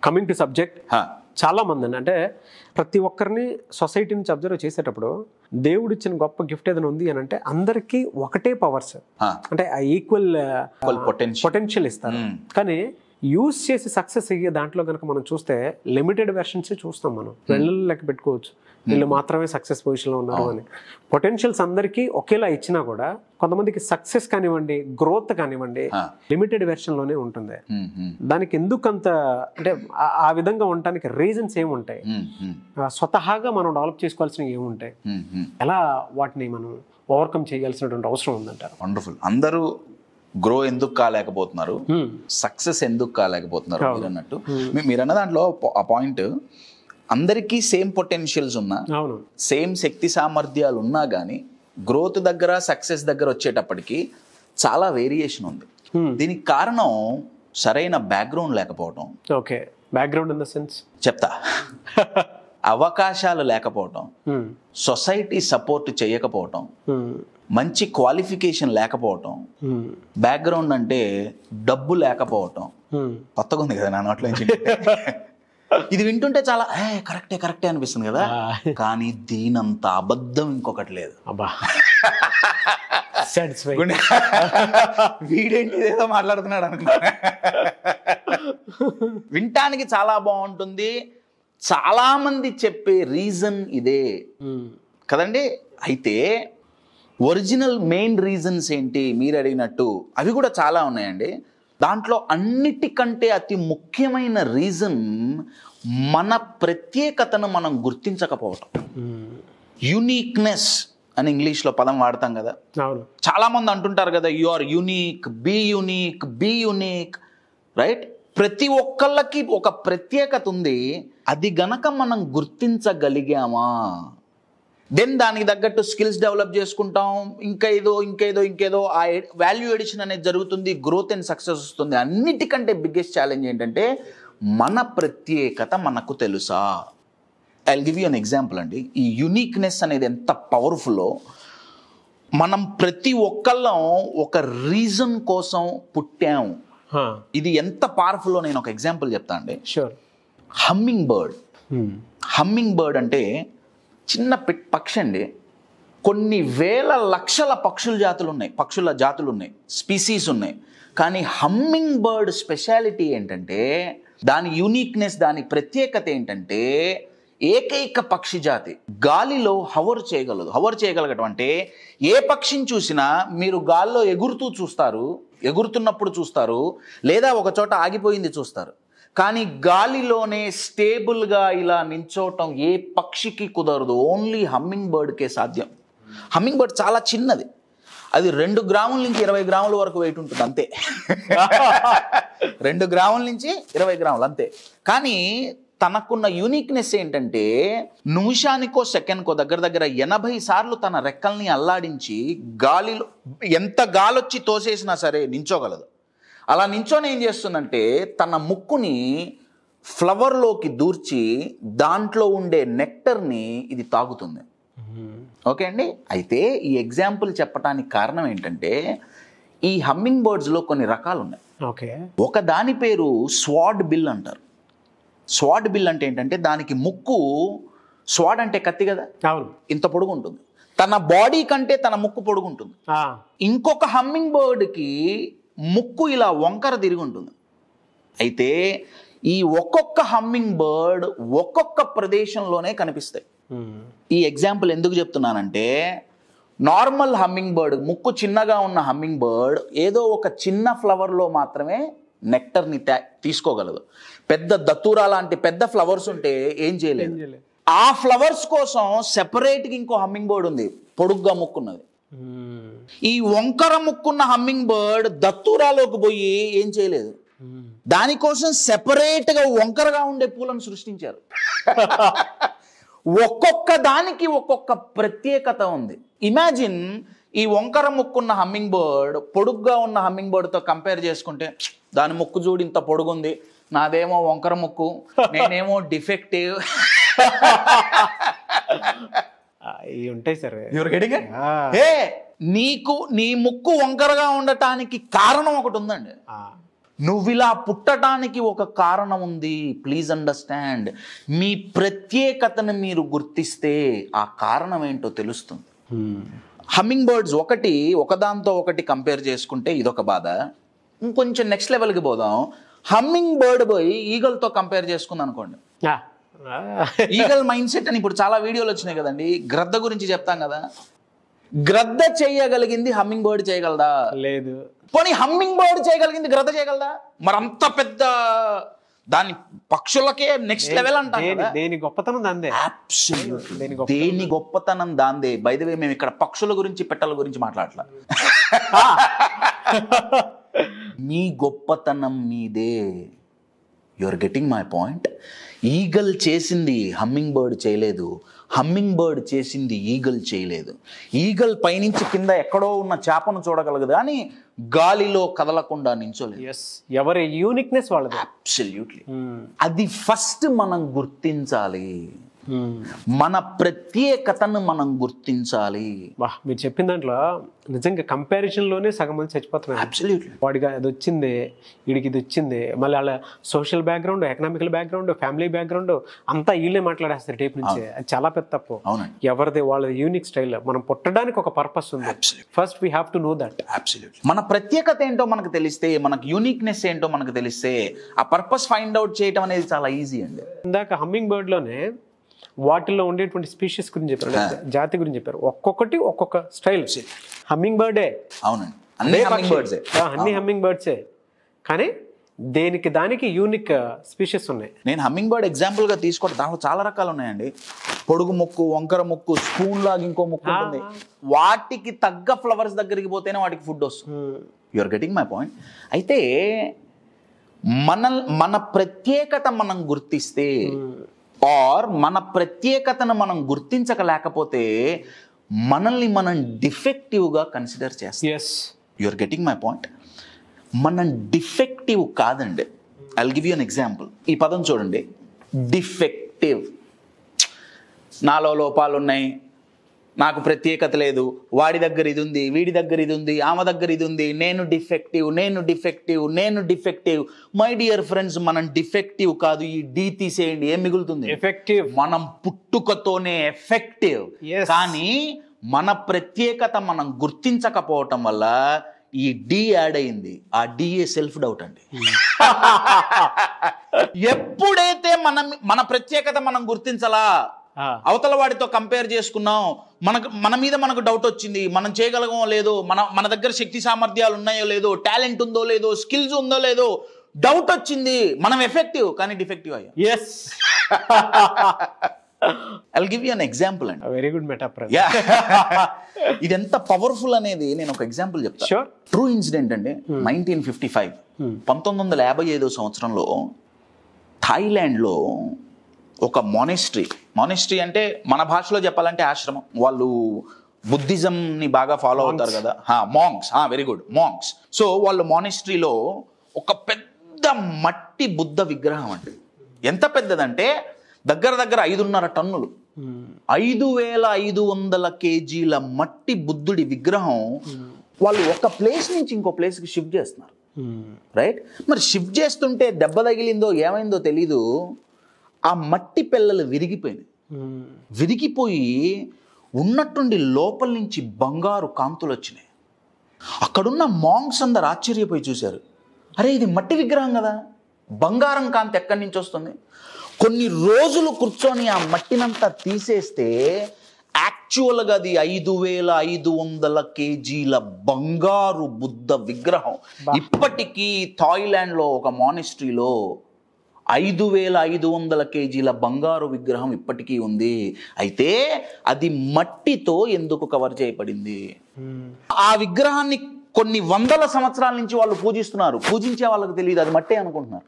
Coming to subject, చాలా మంది అండి అంటే ప్రతి ఒక్కరిని సొసైటీ నుంచి అబ్జర్వ్ చేసేటప్పుడు దేవుడు ఇచ్చిన గొప్ప గిఫ్ట్ ఏదైనా ఉంది అని అంటే అందరికీ ఒకటే పవర్స్, అంటే ఆ ఈక్వల్ పొటెన్షియల్ ఇస్తారు. కానీ యూజ్ చేసి సక్సెస్ అయ్యే దాంట్లో కనుక మనం చూస్తే లిమిటెడ్ వెర్షన్సే చూస్తాం. మనం వెళ్ళలు లెక్క పెట్టుకోవచ్చు, వీళ్ళు మాత్రమే సక్సెస్ పొజిషన్లో ఉన్నారు అని. పొటెన్షియల్స్ అందరికీ ఒకేలా ఇచ్చినా కూడా కొంతమందికి సక్సెస్ కానివ్వండి, గ్రోత్ కానివ్వండి, లిమిటెడ్ వెర్షన్లోనే ఉంటుంది. దానికి ఎందుకు అంత అంటే ఆ విధంగా ఉండటానికి రీజన్స్ ఏముంటాయి? స్వతహాగా మనం డెవలప్ చేసుకోవాల్సినవి ఏముంటాయి? ఎలా వాటిని మనం ఓవర్కమ్ చేయాల్సినటువంటి అవసరం ఉందంటారు? వండర్ఫుల్. అందరూ గ్రో ఎందుకు కాలేకపోతున్నారు, సక్సెస్ ఎందుకు కాలేకపోతున్నారు మీరు అన్నట్టు. మీరు అన్న దాంట్లో ఆ పాయింట్, అందరికీ సేమ్ పొటెన్షియల్స్ ఉన్నా, సేమ్ శక్తి సామర్థ్యాలు ఉన్నా కానీ గ్రోత్ దగ్గర సక్సెస్ దగ్గర వచ్చేటప్పటికి చాలా వేరియేషన్ ఉంది. దీనికి కారణం సరైన బ్యాక్గ్రౌండ్ లేకపోవటం. Okay, background in the sense చెప్తా. అవకాశాలు లేకపోవటం, సొసైటీ సపోర్ట్ చేయకపోవటం, మంచి క్వాలిఫికేషన్ లేకపోవటం, బ్యాక్గ్రౌండ్ అంటే డబ్బు లేకపోవటం. కొత్తగా ఉంది కదా నా నోట్లో నుంచి. ఇది వింటుంటే చాలా కరెక్టే అనిపిస్తుంది కదా, కానీ దీనంత అబద్ధం ఇంకొకటి లేదు. వీడేంటి ఏదో మాట్లాడుతున్నాడు అనుకున్నా. వింటానికి చాలా బాగుంటుంది, చాలా మంది చెప్పే రీజన్ ఇదే కదండి. అయితే ఒరిజినల్ మెయిన్ రీజన్స్ ఏంటి మీరు అడిగినట్టు, అవి కూడా చాలా ఉన్నాయండి. దాంట్లో అన్నిటికంటే అతి ముఖ్యమైన రీజన్ మన ప్రత్యేకతను మనం గుర్తించకపోవటం. యూనిక్నెస్ అని ఇంగ్లీష్లో పదం వాడతాం కదా. చాలా మంది అంటుంటారు కదా, you are unique, be unique, right? ప్రతి ఒక్కళ్ళకి ఒక ప్రత్యేకత ఉంది. అది గనక మనం గుర్తించగలిగామా, దెన్ దానికి తగ్గట్టు స్కిల్స్ డెవలప్ చేసుకుంటాం, ఇంకేదో ఆ వాల్యూ ఎడిషన్ అనేది జరుగుతుంది, గ్రోత్ అండ్ సక్సెస్ వస్తుంది. అన్నిటికంటే బిగ్గెస్ట్ ఛాలెంజ్ ఏంటంటే మన ప్రత్యేకత మనకు తెలుసా? I will give you an example అండి. ఈ యూనిక్నెస్ అనేది ఎంత పవర్ఫుల్లో, మనం ప్రతి ఒక్కళ్ళం ఒక రీజన్ కోసం పుట్టాం. ఇది ఎంత పవర్ఫుల్లో నేను ఒక ఎగ్జాంపుల్ చెప్తా అండి. షూర్. హమ్మింగ్ బర్డ్ అంటే చిన్న పక్షి అండి. కొన్ని వేల లక్షల పక్షుల జాతులు ఉన్నాయి, స్పీసీస్ ఉన్నాయి. కానీ హమ్మింగ్ బర్డ్ స్పెషాలిటీ ఏంటంటే, దాని యూనిక్నెస్, దాని ప్రత్యేకత ఏంటంటే, ఏకైక పక్షి జాతి గాలిలో హవర్ చేయగలగటం. అంటే ఏ పక్షిని చూసినా మీరు గాల్లో ఎగురుతున్నప్పుడు చూస్తారు, లేదా ఒక చోట ఆగిపోయింది చూస్తారు. కానీ గాలిలోనే స్టేబుల్గా ఇలా నించోవటం ఏ పక్షికి కుదరదు, ఓన్లీ హమ్మింగ్ బర్డ్కే సాధ్యం. హమ్మింగ్ బర్డ్ చాలా చిన్నది, అది 2 గ్రాముల నుంచి 20 గ్రాముల వరకు వెయిట్ ఉంటుంది అంతే. 2 గ్రాముల నుంచి 20 గ్రాములు అంతే. కానీ తనకున్న యూనిక్నెస్ ఏంటంటే, నిమిషానికో సెకండ్కో దగ్గర 80 సార్లు తన రెక్కల్ని అల్లాడించి గాలిలో ఎంత గాలొచ్చి తోసేసినా సరే నించోగలదు. అలా నించోని ఏం చేస్తుందంటే, తన ముక్కుని ఫ్లవర్లోకి దూర్చి దాంట్లో ఉండే నెక్టర్ని ఇది తాగుతుంది. ఓకే అండి. అయితే ఈ ఎగ్జాంపుల్ చెప్పడానికి కారణం ఏంటంటే, ఈ హమ్మింగ్ బర్డ్స్లో కొన్ని రకాలు ఉన్నాయి. ఓకే. ఒక దాని పేరు స్వాడ్ బిల్ అంటారు. స్వాడ్ బిల్ అంటే ఏంటంటే, దానికి ముక్కు, స్వాడ్ అంటే కత్తి కదా, ఇంత పొడుగు ఉంటుంది. తన బాడీ కంటే తన ముక్కు పొడుగు ఉంటుంది. ఇంకొక హమ్మింగ్ బర్డ్కి ముక్కు ఇలా వంకర తిరిగి ఉంటుంది. అయితే ఈ ఒక్కొక్క హమ్మింగ్ బర్డ్ ఒక్కొక్క ప్రదేశంలోనే కనిపిస్తాయి. ఈ ఎగ్జాంపుల్ ఎందుకు చెప్తున్నానంటే, నార్మల్ హమ్మింగ్ బర్డ్, ముక్కు చిన్నగా ఉన్న హమ్మింగ్ బర్డ్ ఏదో ఒక చిన్న ఫ్లవర్లో మాత్రమే నెక్టర్ని తీసుకోగలదు. పెద్ద దత్తూరా లాంటి పెద్ద ఫ్లవర్స్ ఉంటే ఏం చేయలేదు. ఆ ఫ్లవర్స్ కోసం సెపరేట్గా ఇంకో హమ్మింగ్ బర్డ్ ఉంది, పొడుగ్గా ముక్కున్నది. ఈ వంకర ముక్కున్న హమ్మింగ్ బర్డ్ దత్తూరాలోకి పోయి ఏం చేయలేదు. దానికోసం సెపరేట్గా వంకరగా ఉండే పూలను సృష్టించారు. ఒక్కొక్క దానికి ఒక్కొక్క ప్రత్యేకత ఉంది. ఇమాజిన్, ఈ వంకర ముక్కున్న హమ్మింగ్ బర్డ్ పొడుగ్గా ఉన్న హమ్మింగ్ బర్డ్తో కంపేర్ చేసుకుంటే, దాని ముక్కు చూడు ఇంత పొడుగుంది, నాదేమో వంకర ముక్కు, నేనేమో డిఫెక్టివ్. ఉంటాయి సార్. నీకు నీ ముక్కు వంకరగా ఉండటానికి కారణం ఒకటి ఉందండి. నువ్వు ఇలా పుట్టడానికి ఒక కారణం ఉంది. Please understand. మీ ప్రత్యేకతను మీరు గుర్తిస్తే ఆ కారణం ఏంటో తెలుస్తుంది. హమ్మింగ్ బర్డ్స్ ఒకదాంతో ఒకటి కంపేర్ చేసుకుంటే ఇదొక బాధ. ఇంకొంచెం నెక్స్ట్ లెవెల్కి పోదాం. హమ్మింగ్ బర్డ్ పోయి ఈగల్తో కంపేర్ చేసుకుంది అనుకోండి. ఈగల్ మైండ్ సెట్ అని ఇప్పుడు చాలా వీడియోలు వచ్చినాయి కదండి. గ్రద్ద గురించి చెప్తాం కదా. గ్రద్ద చేయగలిగింది హమ్మింగ్ బర్డ్ చేయగలదా? లేదు. పోనీ హమ్మింగ్ బర్డ్ చేయగలిగింది గ్రద్ద చేయగలదా? మరి అంత పెద్ద దాని పక్షులకే నెక్స్ట్ లెవెల్ అంటాం కదా. దేని గొప్పతనం దాందే. దేని గొప్పతనం దాందే. బై ది వే మేము ఇక్కడ పక్షుల గురించి పిట్టల గురించి మాట్లాడలా. మీ గొప్పతనం మీదే. You are getting my point. Eagle చేసింది హమ్మింగ్ బర్డ్ చేయలేదు. హమ్మింగ్ బర్డ్ చేసింది ఈగల్ చేయలేదు. ఈగల్ పైనుంచి కింద ఎక్కడో ఉన్న చేపను చూడగలగదు కానీ గాలిలో కదలకుండా నించోలేదు. ఎవరి యూనిక్నెస్ వాళ్ళది. అబ్సల్యూట్లీ. అది ఫస్ట్ మనం గుర్తించాలి. మన ప్రత్యేకతను మనం గుర్తించాలి. మీరు చెప్పిన దాంట్లో నిజంగా కంపారిజన్ లోనే సగం మంది చచ్చిపోతున్నారు. అబ్సల్యూట్లీ. వాడికి అది వచ్చింది, వీడికి ఇది వచ్చింది, మళ్ళీ వాళ్ళ social background, economical background, family background అంతా వీళ్ళే మాట్లాడేస్తారు టేప్ నుంచి. అది చాలా పెద్ద తప్పు. ఎవరిది వాళ్ళ యూనిక్ స్టైల్. మనం పుట్టడానికి ఒక పర్పస్ ఉంది. First we have to know that. Absolutely. మన ప్రత్యేకత ఏంటో మనకు తెలిస్తే, మనకు యూనిక్నెస్ ఏంటో మనకు తెలిస్తే ఆ పర్పస్ ఫైండ్ అవుట్ చేయడం అనేది చాలా ఈజీ అండి. ఇందాక హమ్మింగ్ బర్డ్ లోనే వాటిల్లో ఉండేటువంటి స్పీషీస్ గురించి చెప్పారు, జాతి గురించి చెప్పారు. ఒక్కొక్కటి ఒక్కొక్క స్టైల్. Humming birthday. అవునండి. అన్ని హమ్మింగ్ బర్డ్సే, కానీ దేనికి దానికి యూనిక్ స్పీషీస్ ఉన్నాయి. నేను హమ్మింగ్ బర్డ్ ఎగ్జాంపుల్ గా తీసుకోవడం, దాంట్లో చాలా రకాలు ఉన్నాయండి. పొడుగు ముక్కు, వంకర ముక్కు, స్పూన్ లాగా ఇంకో ముక్కు ఉంటుంది. వాటికి తగ్గ ఫ్లవర్స్ దగ్గరికి పోతేనే వాటికి ఫుడ్ వస్తుంది. You are getting my point. అయితే మన ప్రత్యేకత మనం గుర్తిస్తే, ఆర్ మన ప్రత్యేకతను మనం గుర్తించలేకపోతే మనల్ని మనం డిఫెక్టివ్గా కన్సిడర్ చేస్తాం. You are getting my point. మనం డిఫెక్టివ్ కాదండి. I will give you an example. ఈ పదం చూడండి, డిఫెక్టివ్. నాలో లోపాలు ఉన్నాయి, నాకు ప్రత్యేకత లేదు, వాడి దగ్గర ఇది ఉంది, వీడి దగ్గర ఇది ఉంది, ఆమె దగ్గర ఇది ఉంది, నేను డిఫెక్టివ్, నేను డిఫెక్టివ్, నేను డిఫెక్టివ్. మై డియర్ ఫ్రెండ్స్, మనం డిఫెక్టివ్ కాదు. ఈ డి తీసేయండి, ఏం మిగులుతుంది? ఎఫెక్టివ్. మనం పుట్టుకతోనే ఎఫెక్టివ్. కానీ మన ప్రత్యేకత మనం గుర్తించకపోవటం వల్ల ఈ డి యాడ్ అయింది. ఆ డిఏ సెల్ఫ్ డౌట్ అండి. ఎప్పుడైతే మన ప్రత్యేకత మనం గుర్తించాలా, అవతల వాడితో కంపేర్ చేసుకున్నాం, మన మీద మనకు డౌట్ వచ్చింది, మనం చేయగలగమో లేదో, మన దగ్గర శక్తి సామర్థ్యాలు ఉన్నాయో లేదో, టాలెంట్ ఉందో లేదో, స్కిల్స్ ఉందో లేదో, డౌట్ వచ్చింది, మనం ఎఫెక్టివ్ కానీ డిఫెక్టివ్ అయ్యాం. I'll give you an example అండి. Very good metaphor. ఇది ఎంత పవర్ఫుల్ అనేది నేను ఒక ఎగ్జాంపుల్ చెప్తాను. Sure. ట్రూ ఇన్సిడెంట్ అండి. 1955 1955 సంవత్సరంలో థాయిలాండ్లో ఒక మానిస్ట్రీ అంటే మన భాషలో చెప్పాలంటే ఆశ్రమం. వాళ్ళు బుద్ధిజంని బాగా ఫాలో అవుతారు కదా. Monks. Very good, monks. So వాళ్ళు మానిస్ట్రీలో ఒక పెద్ద మట్టి బుద్ధ విగ్రహం అండి. ఎంత పెద్దదంటే దగ్గర 5.5 టన్నులు, 5,500 కేజీల మట్టి బుద్ధుడి విగ్రహం వాళ్ళు ఒక ప్లేస్ నుంచి ఇంకో ప్లేస్కి షిఫ్ట్ చేస్తున్నారు. రైట్. మరి షిఫ్ట్ చేస్తుంటే దెబ్బ తగిలిందో ఏమైందో తెలీదు, ఆ మట్టి పిల్లలు విరిగిపోయి ఉన్నట్టుండి లోపల నుంచి బంగారు కాంతులు వచ్చినాయి. అక్కడున్న మాంక్స్ అందరు ఆశ్చర్యపోయి చూశారు. అరే, ఇది మట్టి విగ్రహం కదా, బంగారం కాంతి ఎక్కడి నుంచి వస్తుంది? కొన్ని రోజులు కూర్చొని ఆ మట్టినంతా తీసేస్తే యాక్చువల్గా అది 5,500 కేజీల బంగారు బుద్ధ విగ్రహం. ఇప్పటికీ థాయిలాండ్లో ఒక మానిస్ట్రీలో 5,500 కేజీల బంగారు విగ్రహం ఇప్పటికీ ఉంది. అయితే అది మట్టితో ఎందుకు కవర్ చేయబడింది? ఆ విగ్రహాన్ని కొన్ని వందల సంవత్సరాల నుంచి వాళ్ళు పూజిస్తున్నారు. పూజించే వాళ్ళకి తెలియదు, అది మట్టే అనుకుంటున్నారు.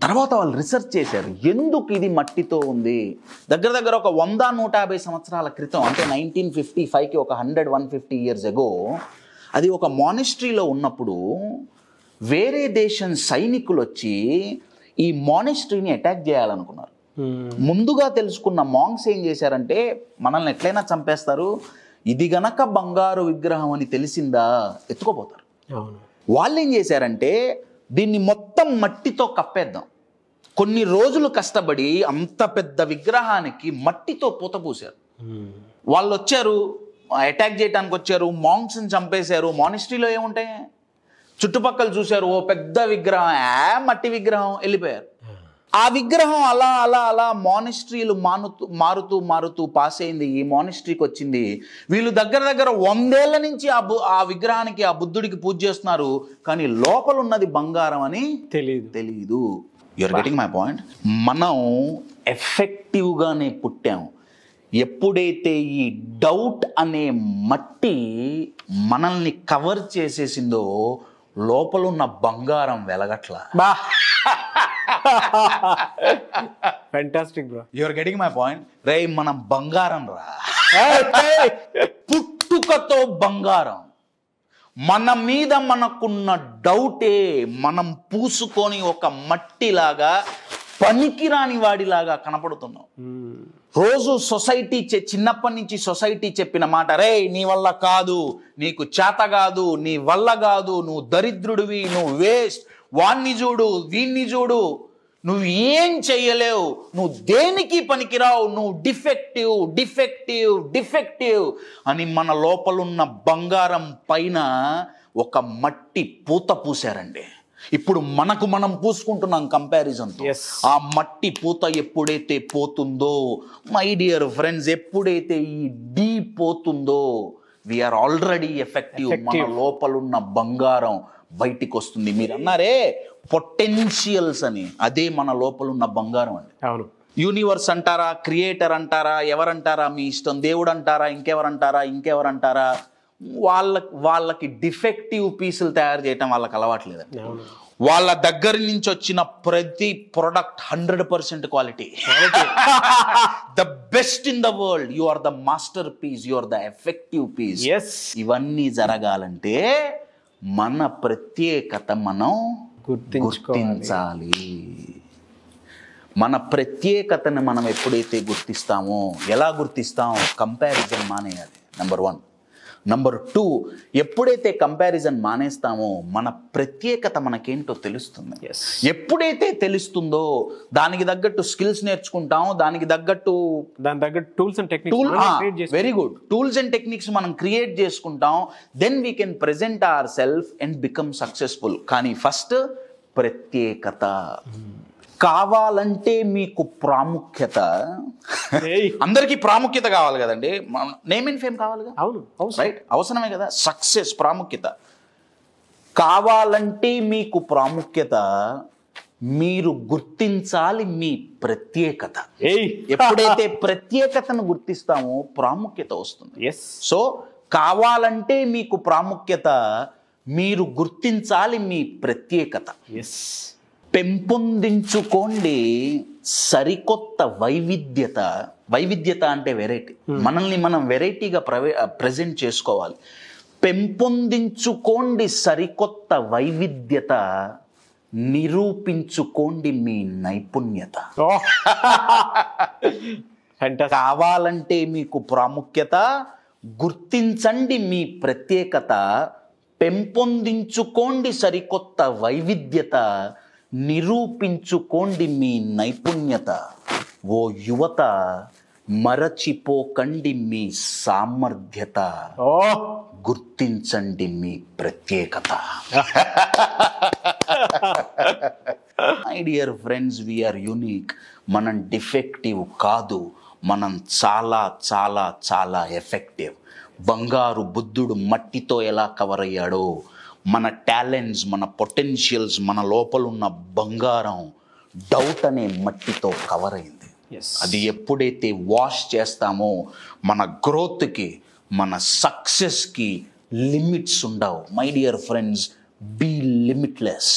తర్వాత వాళ్ళు రీసెర్చ్ చేశారు, ఎందుకు ఇది మట్టితో ఉంది. దగ్గర ఒక 100-150 సంవత్సరాల క్రితం, అంటే 1955కి ఒక 100-150 ఇయర్స్ ఎగో, అది ఒక మానిస్ట్రీలో ఉన్నప్పుడు వేరే దేశం సైనికులు వచ్చి ఈ మానిస్ట్రీని అటాక్ చేయాలనుకున్నారు. ముందుగా తెలుసుకున్న మాంక్స్ ఏం చేశారంటే, మనల్ని ఎట్లయినా చంపేస్తారు, ఇది గనక బంగారు విగ్రహం అని తెలిసిందా ఎత్తుకోపోతారు. వాళ్ళు ఏం చేశారంటే దీన్ని మొత్తం మట్టితో కప్పేద్దాం. కొన్ని రోజులు కష్టపడి అంత పెద్ద విగ్రహానికి మట్టితో పూత పూశారు. వాళ్ళు వచ్చారు, అటాక్ చేయడానికి వచ్చారు, మాంక్స్ని చంపేశారు. మానిస్ట్రీలో ఏముంటాయి, చుట్టుపక్కల చూశారు, ఓ పెద్ద విగ్రహం, మట్టి విగ్రహం, వెళ్ళిపోయారు. ఆ విగ్రహం అలా అలా అలా మానిస్ట్రీలు మారుతూ మారుతూ పాస్ అయింది. ఈ మానిస్ట్రీకి వచ్చింది. వీళ్ళు దగ్గర దగ్గర 100 ఏళ్ల నుంచి ఆ విగ్రహానికి, ఆ బుద్ధుడికి పూజ చేస్తున్నారు. కానీ లోపల ఉన్నది బంగారం అని తెలీదు. You are getting my point. మనం ఎఫెక్టివ్గానే పుట్టాం. ఎప్పుడైతే ఈ డౌట్ అనే మట్టి మనల్ని కవర్ చేసేసిందో లోపల ఉన్న బంగారం వెలగట్లా. Fantastic bro, you're getting my point. రే మనం బంగారం రా, పుట్టుకతో బంగారం. మన మీద మనకున్న డౌటే మనం పూసుకొని ఒక మట్టిలాగా పనికిరాని వాడిలాగా కనపడుతున్నాం. రోజు సొసైటీ చిన్నప్పటి నుంచి సొసైటీ చెప్పిన మాట, రే నీ వల్ల కాదు, నీకు చేత కాదు, నీ వల్ల కాదు, నువ్వు దరిద్రుడివి, నువ్వు వేస్ట్, వాణ్ణి చూడు, వీణ్ణి చూడు, నువ్వు ఏం చెయ్యలేవు, నువ్వు దేనికి పనికిరావు, నువ్వు డిఫెక్టివ్ డిఫెక్టివ్ డిఫెక్టివ్ అని మన లోపలున్న బంగారం పైన ఒక మట్టి పూత పూసారండి. ఇప్పుడు మనకు మనం పూసుకుంటున్నాం కంపారిజన్తో. ఆ మట్టి పూత ఎప్పుడైతే పోతుందో మై డియర్ ఫ్రెండ్స్, ఎప్పుడైతే ఈ డీ పోతుందో వీఆర్ ఆల్రెడీ ఎఫెక్టివ్. మన లోపలున్న బంగారం బయటికి వస్తుంది. మీరు అన్నారే పొటెన్షియల్స్ అని, అదే మన లోపలున్న బంగారం అండి. అవును. యూనివర్స్ అంటారా, క్రియేటర్ అంటారా, ఎవరంటారా మీ ఇష్టం, దేవుడు అంటారా, ఇంకెవరంటారా, వాళ్ళకి డిఫెక్టివ్ పీసులు తయారు చేయటం వాళ్ళకి అలవాట్లేదండి. వాళ్ళ దగ్గర నుంచి వచ్చిన ప్రతి product 100% quality. The best in the world. You are the masterpiece, you are the effective piece. ఇవన్నీ జరగాలంటే మన ప్రత్యేకత మనం గుర్తించాలి. మన ప్రత్యేకతను మనం ఎప్పుడైతే గుర్తిస్తామో, ఎలా గుర్తిస్తాం, కంపారిజన్ మానేయాలి. నెంబర్ 1. నెంబర్ 2, ఎప్పుడైతే కంపారిజన్ మానేస్తామో మన ప్రత్యేకత మనకేంటో తెలుస్తుంది. ఎప్పుడైతే తెలుస్తుందో దానికి తగ్గట్టు స్కిల్స్ నేర్చుకుంటాం, దానికి తగ్గట్టు tools and techniques, very good, tools and techniques మనం క్రియేట్ చేసుకుంటాం. Then we can present our self and become successful. కానీ ఫస్ట్ ప్రత్యేకత కావాలంటే మీకు ప్రాముఖ్యత, అందరికీ ప్రాముఖ్యత కావాలి కదండి, నేమ్ అండ్ ఫేమ్ కావాలి కదా. అవును, రైట్, అవసరమే కదా. సక్సెస్, ప్రాముఖ్యత కావాలంటే మీకు ప్రాముఖ్యత, మీరు గుర్తించాలి మీ ప్రత్యేకత. ఎప్పుడైతే ప్రత్యేకతను గుర్తిస్తామో ప్రాముఖ్యత వస్తుంది. సో కావాలంటే మీకు ప్రాముఖ్యత, మీరు గుర్తించాలి మీ ప్రత్యేకత. పెంపొందించుకోండి సరికొత్త వైవిధ్యత. వైవిధ్యత అంటే వెరైటీ. మనల్ని మనం వెరైటీగా ప్రజెంట్ చేసుకోవాలి. పెంపొందించుకోండి సరికొత్త వైవిధ్యత, నిరూపించుకోండి మీ నైపుణ్యత. కావాలంటే మీకు ప్రాముఖ్యత, గుర్తించండి మీ ప్రత్యేకత, పెంపొందించుకోండి సరికొత్త వైవిధ్యత, నిరూపించుకోండి మీ నైపుణ్యత. ఓ యువత, మరచిపోకండి మీ సామర్థ్యత, గుర్తించండి మీ ప్రత్యేకత. My dear friends, we are unique. మనం డిఫెక్టివ్ కాదు, మనం చాలా చాలా చాలా ఎఫెక్టివ్. బంగారు బుద్ధుడు మట్టితో ఎలా కవర్ అయ్యాడో, మన టాలెంట్స్, మన పొటెన్షియల్స్, మన లోపల ఉన్న బంగారం డౌట్ అనే మట్టితో కవర్ అయింది. అది ఎప్పుడైతే వాష్ చేస్తామో మన గ్రోత్కి, మన సక్సెస్కి లిమిట్స్ ఉండవు. My dear friends, be limitless.